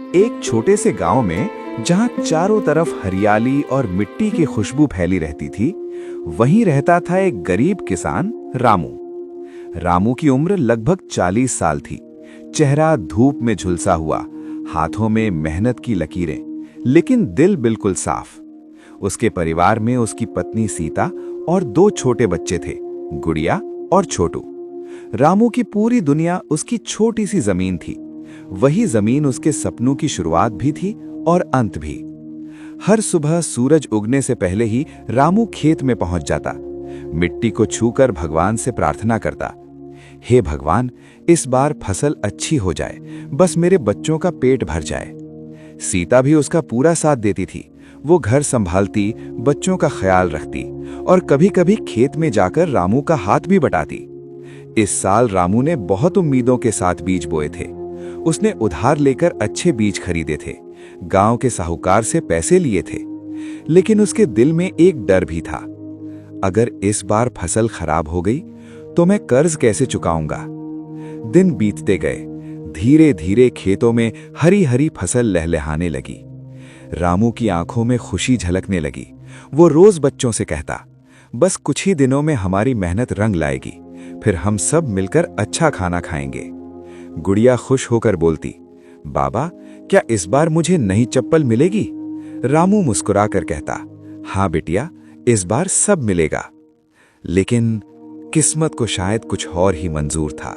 एक छोटे से गांव में जहां चारों तरफ हरियाली और मिट्टी की खुशबू फैली रहती थी, वहीं रहता था एक गरीब किसान रामू। रामू की उम्र लगभग 40 साल थी। चेहरा धूप में झुलसा हुआ, हाथों में मेहनत की लकीरें, लेकिन दिल बिल्कुल साफ। उसके परिवार में उसकी पत्नी सीता और 2 छोटे बच्चे थे, गुड़िया और छोटू। रामू की पूरी दुनिया उसकी छोटी सी जमीन थी। वही जमीन उसके सपनों की शुरुआत भी थी और अंत भी। हर सुबह सूरज उगने से पहले ही रामू खेत में पहुंच जाता, मिट्टी को छूकर भगवान से प्रार्थना करता, हे भगवान, इस बार फसल अच्छी हो जाए, बस मेरे बच्चों का पेट भर जाए। सीता भी उसका पूरा साथ देती थी। वो घर संभालती, बच्चों का ख्याल रखती और कभी-कभी खेत में जाकर रामू का हाथ भी बटाती। इस साल रामू ने बहुत उम्मीदों के साथ बीज बोए थे। उसने उधार लेकर अच्छे बीज खरीदे थे, गांव के साहूकार से पैसे लिए थे, लेकिन उसके दिल में एक डर भी था। अगर इस बार फसल खराब हो गई तो मैं कर्ज कैसे चुकाऊंगा? दिन बीतते गए। धीरे धीरे खेतों में हरी हरी फसल लहलहाने लगी। रामू की आंखों में खुशी झलकने लगी। वो रोज बच्चों से कहता, बस कुछ ही दिनों में हमारी मेहनत रंग लाएगी, फिर हम सब मिलकर अच्छा खाना खाएंगे। गुड़िया खुश होकर बोलती, बाबा, क्या इस बार मुझे नई चप्पल मिलेगी? रामू मुस्कुराकर कहता, हाँ बेटिया, इस बार सब मिलेगा। लेकिन किस्मत को शायद कुछ और ही मंजूर था।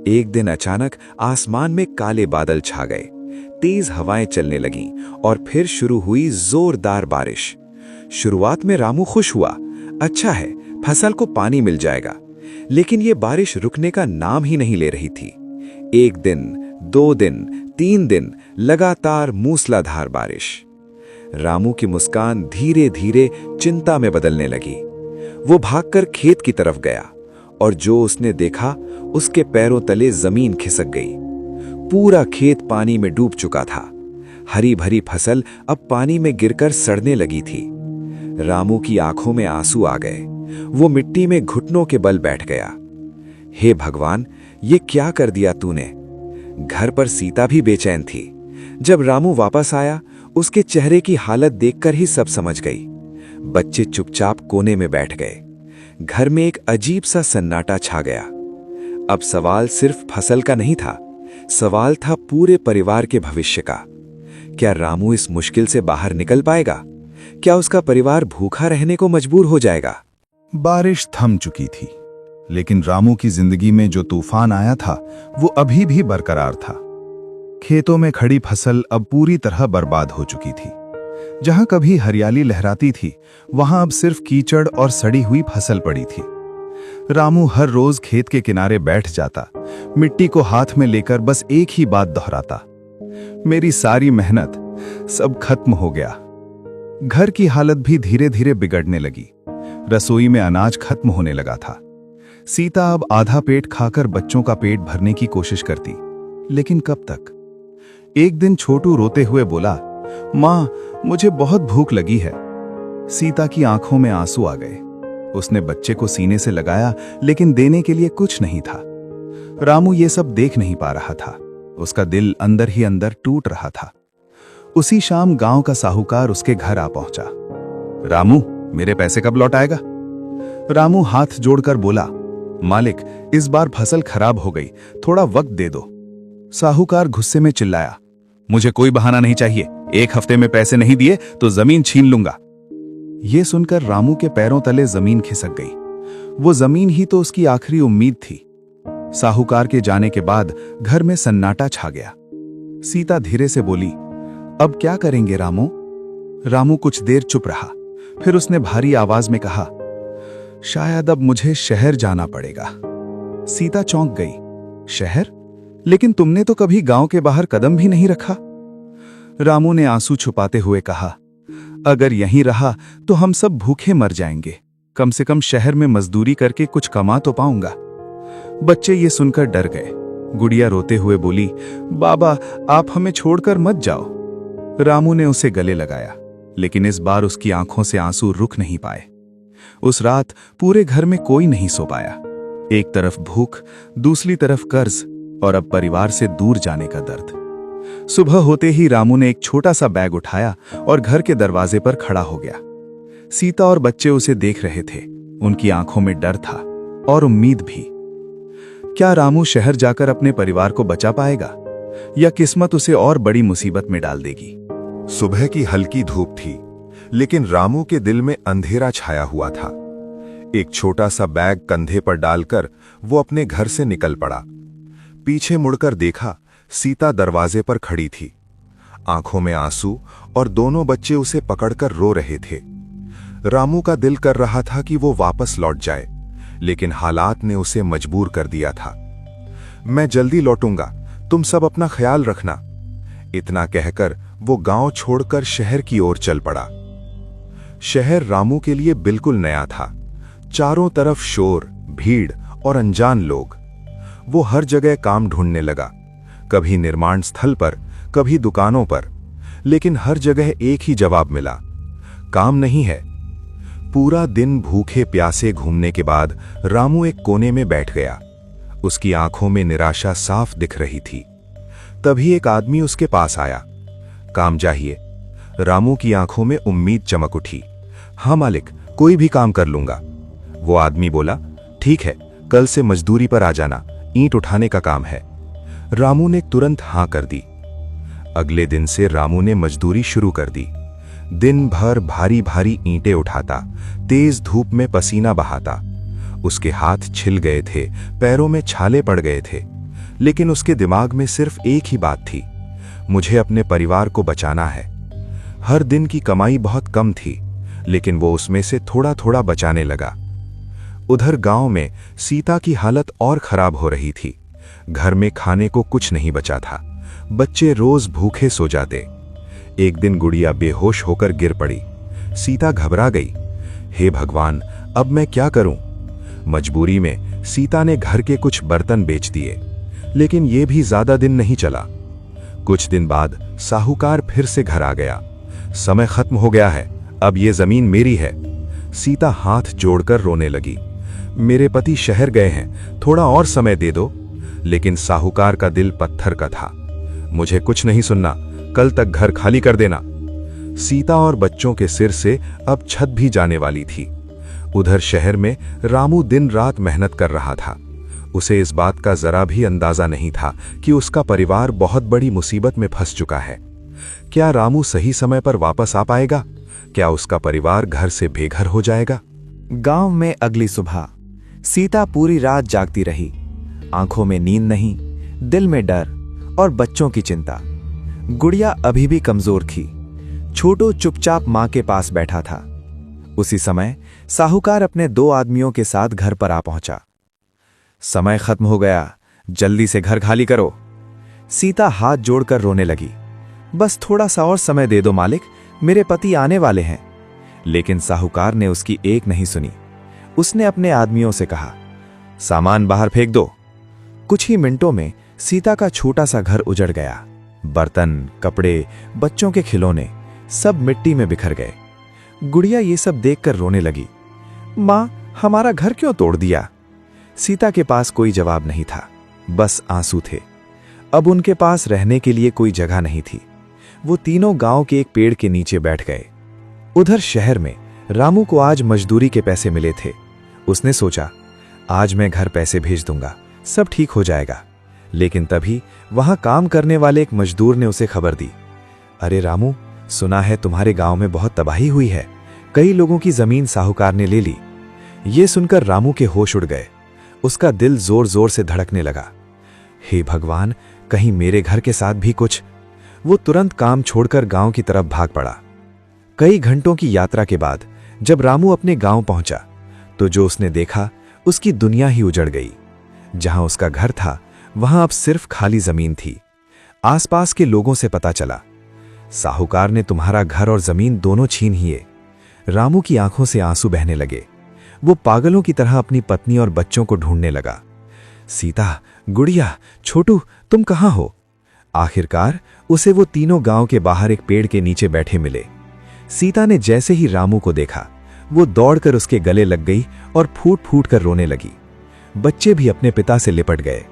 एक दिन अचानक आसमान में काले बादल छा गए, तेज हवाएं चलने लगीं और फिर शुरू हुई जोरदार बारिश। शुरुआत में रामू खुश हुआ, अच्छा है, फसल को पानी मिल जाएगा। लेकिन ये बारिश रुकने का नाम ही नहीं ले रही थी। 1 दिन, 2 दिन, 3 दिन लगातार मूसलाधार बारिश। रामू की मुस्कान धीरे धीरे चिंता में बदलने लगी। वो भागकर खेत की तरफ गया और जो उसने देखा, उसके पैरों तले जमीन खिसक गई। पूरा खेत पानी में डूब चुका था। हरी भरी फसल अब पानी में गिरकर सड़ने लगी थी। रामू की आंखों में आंसू आ गए। वो मिट्टी में घुटनों के बल बैठ गया। हे भगवान, ये क्या कर दिया तूने? घर पर सीता भी बेचैन थी। जब रामू वापस आया, उसके चेहरे की हालत देखकर ही सब समझ गई। बच्चे चुपचाप कोने में बैठ गए। घर में एक अजीब सा सन्नाटा छा गया। अब सवाल सिर्फ फसल का नहीं था, सवाल था पूरे परिवार के भविष्य का। क्या रामू इस मुश्किल से बाहर निकल पाएगा? क्या उसका परिवार भूखा रहने को मजबूर हो जाएगा? बारिश थम चुकी थी, लेकिन रामू की जिंदगी में जो तूफान आया था, वो अभी भी बरकरार था। खेतों में खड़ी फसल अब पूरी तरह बर्बाद हो चुकी थी। जहां कभी हरियाली लहराती थी, वहां अब सिर्फ कीचड़ और सड़ी हुई फसल पड़ी थी। रामू हर रोज खेत के किनारे बैठ जाता, मिट्टी को हाथ में लेकर बस एक ही बात दोहराता, मेरी सारी मेहनत सब खत्म हो गया। घर की हालत भी धीरे धीरे बिगड़ने लगी। रसोई में अनाज खत्म होने लगा था। सीता अब आधा पेट खाकर बच्चों का पेट भरने की कोशिश करती, लेकिन कब तक? एक दिन छोटू रोते हुए बोला, मां, मुझे बहुत भूख लगी है। सीता की आंखों में आंसू आ गए। उसने बच्चे को सीने से लगाया, लेकिन देने के लिए कुछ नहीं था। रामू ये सब देख नहीं पा रहा था। उसका दिल अंदर ही अंदर टूट रहा था। उसी शाम गांव का साहूकार उसके घर आ पहुंचा। रामू, मेरे पैसे कब लौट आएगा? रामू हाथ जोड़कर बोला, मालिक, इस बार फसल खराब हो गई, थोड़ा वक्त दे दो। साहूकार गुस्से में चिल्लाया, मुझे कोई बहाना नहीं चाहिए, 1 हफ्ते में पैसे नहीं दिए तो जमीन छीन लूंगा। यह सुनकर रामू के पैरों तले जमीन खिसक गई। वो जमीन ही तो उसकी आखिरी उम्मीद थी। साहूकार के जाने के बाद घर में सन्नाटा छा गया। सीता धीरे से बोली, अब क्या करेंगे रामू? रामू कुछ देर चुप रहा, फिर उसने भारी आवाज में कहा, शायद अब मुझे शहर जाना पड़ेगा। सीता चौंक गई, शहर? लेकिन तुमने तो कभी गांव के बाहर कदम भी नहीं रखा। रामू ने आंसू छुपाते हुए कहा, अगर यहीं रहा तो हम सब भूखे मर जाएंगे। कम से कम शहर में मजदूरी करके कुछ कमा तो पाऊंगा। बच्चे ये सुनकर डर गए। गुड़िया रोते हुए बोली, बाबा, आप हमें छोड़कर मत जाओ। रामू ने उसे गले लगाया, लेकिन इस बार उसकी आंखों से आंसू रुक नहीं पाए। उस रात पूरे घर में कोई नहीं सो पाया। एक तरफ भूख, दूसरी तरफ कर्ज और अब परिवार से दूर जाने का दर्द। सुबह होते ही रामू ने एक छोटा सा बैग उठाया और घर के दरवाजे पर खड़ा हो गया। सीता और बच्चे उसे देख रहे थे। उनकी आंखों में डर था और उम्मीद भी। क्या रामू शहर जाकर अपने परिवार को बचा पाएगा या किस्मत उसे और बड़ी मुसीबत में डाल देगी? सुबह की हल्की धूप थी, लेकिन रामू के दिल में अंधेरा छाया हुआ था। एक छोटा सा बैग कंधे पर डालकर वो अपने घर से निकल पड़ा। पीछे मुड़कर देखा, सीता दरवाजे पर खड़ी थी, आंखों में आंसू, और दोनों बच्चे उसे पकड़कर रो रहे थे। रामू का दिल कर रहा था कि वो वापस लौट जाए, लेकिन हालात ने उसे मजबूर कर दिया था। मैं जल्दी लौटूंगा, तुम सब अपना ख्याल रखना। इतना कहकर वो गांव छोड़कर शहर की ओर चल पड़ा। शहर रामू के लिए बिल्कुल नया था। चारों तरफ शोर, भीड़ और अनजान लोग। वो हर जगह काम ढूंढने लगा, कभी निर्माण स्थल पर, कभी दुकानों पर, लेकिन हर जगह एक ही जवाब मिला, काम नहीं है। पूरा दिन भूखे प्यासे घूमने के बाद रामू एक कोने में बैठ गया। उसकी आंखों में निराशा साफ दिख रही थी। तभी एक आदमी उसके पास आया। काम चाहिए। रामू की आंखों में उम्मीद चमक उठी। हाँ मालिक, कोई भी काम कर लूंगा। वो आदमी बोला, ठीक है, कल से मजदूरी पर आ जाना, ईंट उठाने का काम है। रामू ने तुरंत हां कर दी। अगले दिन से रामू ने मजदूरी शुरू कर दी। दिन भर भारी भारी ईंटें उठाता, तेज धूप में पसीना बहाता। उसके हाथ छिल गए थे, पैरों में छाले पड़ गए थे, लेकिन उसके दिमाग में सिर्फ एक ही बात थी, मुझे अपने परिवार को बचाना है। हर दिन की कमाई बहुत कम थी, लेकिन वो उसमें से थोड़ा थोड़ा बचाने लगा। उधर गांव में सीता की हालत और खराब हो रही थी। घर में खाने को कुछ नहीं बचा था। बच्चे रोज भूखे सो जाते। एक दिन गुड़िया बेहोश होकर गिर पड़ी। सीता घबरा गई। हे भगवान, अब मैं क्या करूं? मजबूरी में सीता ने घर के कुछ बर्तन बेच दिए, लेकिन यह भी ज्यादा दिन नहीं चला। कुछ दिन बाद साहूकार फिर से घर आ गया। समय खत्म हो गया है, अब ये जमीन मेरी है। सीता हाथ जोड़कर रोने लगी। मेरे पति शहर गए हैं, थोड़ा और समय दे दो। लेकिन साहूकार का दिल पत्थर का था। मुझे कुछ नहीं सुनना, कल तक घर खाली कर देना। सीता और बच्चों के सिर से अब छत भी जाने वाली थी। उधर शहर में रामू दिन रात मेहनत कर रहा था। उसे इस बात का जरा भी अंदाजा नहीं था कि उसका परिवार बहुत बड़ी मुसीबत में फंस चुका है। क्या रामू सही समय पर वापस आ पाएगा? क्या उसका परिवार घर से बेघर हो जाएगा? गांव में अगली सुबह सीता पूरी रात जागती रही। आंखों में नींद नहीं, दिल में डर और बच्चों की चिंता। गुड़िया अभी भी कमजोर थी। छोटू चुपचाप मां के पास बैठा था। उसी समय साहूकार अपने 2 आदमियों के साथ घर पर आ पहुंचा। समय खत्म हो गया, जल्दी से घर खाली करो। सीता हाथ जोड़कर रोने लगी। बस थोड़ा सा और समय दे दो मालिक, मेरे पति आने वाले हैं। लेकिन साहूकार ने उसकी एक नहीं सुनी। उसने अपने आदमियों से कहा, सामान बाहर फेंक दो। कुछ ही मिनटों में सीता का छोटा सा घर उजड़ गया। बर्तन, कपड़े, बच्चों के खिलौने सब मिट्टी में बिखर गए। गुड़िया ये सब देखकर रोने लगी। मां, हमारा घर क्यों तोड़ दिया? सीता के पास कोई जवाब नहीं था, बस आंसू थे। अब उनके पास रहने के लिए कोई जगह नहीं थी। वो तीनों गांव के एक पेड़ के नीचे बैठ गए। उधर शहर में रामू को आज मजदूरी के पैसे मिले थे। उसने सोचा, आज मैं घर पैसे भेज दूंगा, सब ठीक हो जाएगा। लेकिन तभी वहां काम करने वाले एक मजदूर ने उसे खबर दी, अरे रामू, सुना है तुम्हारे गांव में बहुत तबाही हुई है। कई लोगों की जमीन साहूकार ने ले ली। ये सुनकर रामू के होश उड़ गए। उसका दिल जोर जोर से धड़कने लगा। हे भगवान, कहीं मेरे घर के साथ भी कुछ। वो तुरंत काम छोड़कर गांव की तरफ भाग पड़ा। कई घंटों की यात्रा के बाद जब रामू अपने गांव पहुंचा तो जो उसने देखा, उसकी दुनिया ही उजड़ गई। जहां उसका घर था वहां अब सिर्फ खाली जमीन थी। आसपास के लोगों से पता चला, साहूकार ने तुम्हारा घर और जमीन दोनों छीन लिए। रामू की आंखों से आंसू बहने लगे। वो पागलों की तरह अपनी पत्नी और बच्चों को ढूंढने लगा। सीता, गुड़िया, छोटू, तुम कहां हो? आखिरकार उसे वो तीनों गांव के बाहर एक पेड़ के नीचे बैठे मिले। सीता ने जैसे ही रामू को देखा, वो दौड़कर उसके गले लग गई और फूट फूट कर रोने लगी। बच्चे भी अपने पिता से लिपट गए।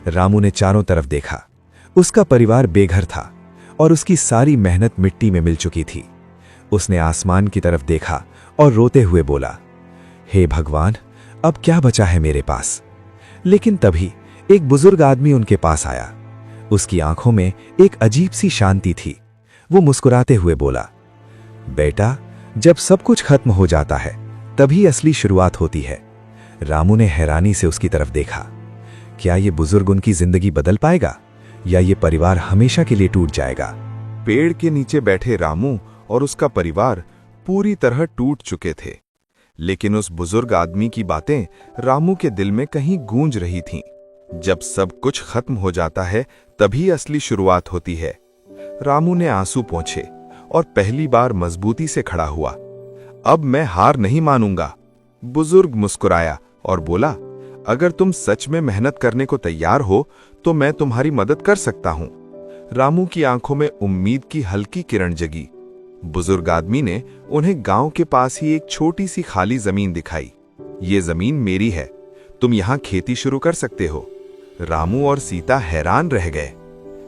रामू ने चारों तरफ देखा। उसका परिवार बेघर था, और उसकी सारी मेहनत मिट्टी में मिल चुकी थी। उसने आसमान की तरफ देखा और रोते हुए बोला, हे भगवान, अब क्या बचा है मेरे पास। लेकिन तभी एक बुजुर्ग आदमी उनके पास आया। उसकी आंखों में एक अजीब सी शांति थी। वो मुस्कुराते हुए बोला, बेटा, जब सब कुछ खत्म हो जाता है तभी असली शुरुआत होती है। रामू ने हैरानी से उसकी तरफ देखा। क्या ये बुजुर्ग उनकी जिंदगी बदल पाएगा या ये परिवार हमेशा के लिए टूट जाएगा? पेड़ के नीचे बैठे रामू और उसका परिवार पूरी तरह टूट चुके थे, लेकिन उस बुजुर्ग आदमी की बातें रामू के दिल में कहीं गूंज रही थीं। जब सब कुछ खत्म हो जाता है तभी असली शुरुआत होती है। रामू ने आंसू पोंछे और पहली बार मजबूती से खड़ा हुआ। अब मैं हार नहीं मानूंगा। बुजुर्ग मुस्कुराया और बोला, अगर तुम सच में मेहनत करने को तैयार हो तो मैं तुम्हारी मदद कर सकता हूं। रामू की आंखों में उम्मीद की हल्की किरण जगी। बुजुर्ग आदमी ने उन्हें गांव के पास ही एक छोटी सी खाली जमीन दिखाई। ये जमीन मेरी है, तुम यहां खेती शुरू कर सकते हो। रामू और सीता हैरान रह गए।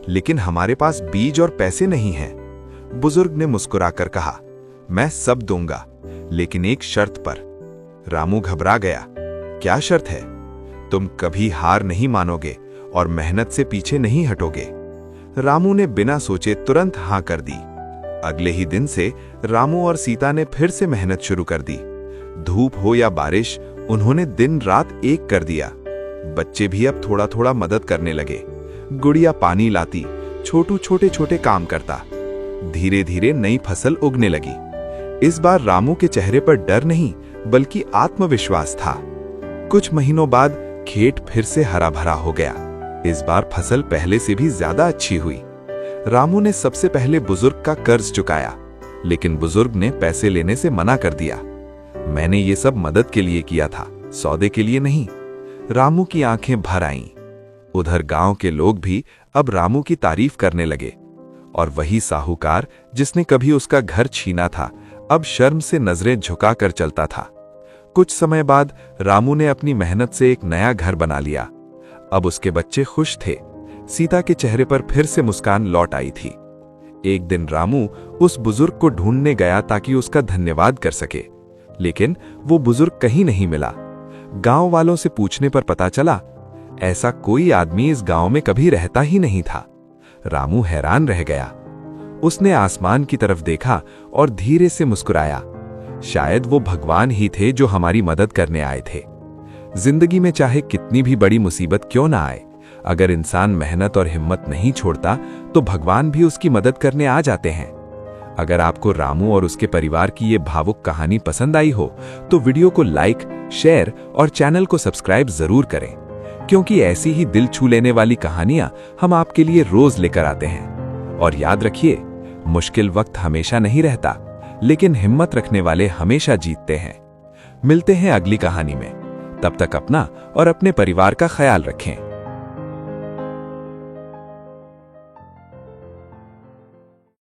लेकिन हमारे पास बीज और पैसे नहीं हैं। बुजुर्ग ने मुस्कुराकर कहा, मैं सब दूंगा, लेकिन एक शर्त पर। रामू घबरा गया। क्या शर्त है? तुम कभी हार नहीं मानोगे और मेहनत से पीछे नहीं हटोगे। रामू ने बिना सोचे तुरंत हां कर दी। अगले ही दिन से रामू और सीता ने फिर से मेहनत शुरू कर दी। धूप हो या बारिश, उन्होंने दिन रात एक कर दिया। बच्चे भी अब थोड़ा थोड़ा मदद करने लगे। गुड़िया पानी लाती, छोटू छोटे छोटे काम करता। धीरे धीरे नई फसल उगने लगी। इस बार रामू के चेहरे पर डर नहीं बल्कि आत्मविश्वास था। कुछ महीनों बाद खेत फिर से हरा भरा हो गया। इस बार फसल पहले से भी ज्यादा अच्छी हुई। रामू ने सबसे पहले बुजुर्ग का कर्ज चुकाया, लेकिन बुजुर्ग ने पैसे लेने से मना कर दिया। मैंने ये सब मदद के लिए किया था, सौदे के लिए नहीं। रामू की आंखें भर आईं। उधर गांव के लोग भी अब रामू की तारीफ करने लगे, और वही साहूकार जिसने कभी उसका घर छीना था अब शर्म से नजरें झुकाकर चलता था। कुछ समय बाद रामू ने अपनी मेहनत से एक नया घर बना लिया। अब उसके बच्चे खुश थे। सीता के चेहरे पर फिर से मुस्कान लौट आई थी। एक दिन रामू उस बुजुर्ग को ढूंढने गया ताकि उसका धन्यवाद कर सके, लेकिन वो बुजुर्ग कहीं नहीं मिला। गांव वालों से पूछने पर पता चला ऐसा कोई आदमी इस गांव में कभी रहता ही नहीं था। रामू हैरान रह गया। उसने आसमान की तरफ देखा और धीरे से मुस्कुराया। शायद वो भगवान ही थे जो हमारी मदद करने आए थे। जिंदगी में चाहे कितनी भी बड़ी मुसीबत क्यों ना आए, अगर इंसान मेहनत और हिम्मत नहीं छोड़ता तो भगवान भी उसकी मदद करने आ जाते हैं। अगर आपको रामू और उसके परिवार की ये भावुक कहानी पसंद आई हो तो वीडियो को लाइक, शेयर और चैनल को सब्सक्राइब जरूर करें, क्योंकि ऐसी ही दिल छू लेने वाली कहानियां हम आपके लिए रोज लेकर आते हैं। और याद रखिए, मुश्किल वक्त हमेशा नहीं रहता, लेकिन हिम्मत रखने वाले हमेशा जीतते हैं। मिलते हैं अगली कहानी में। तब तक अपना और अपने परिवार का ख्याल रखें।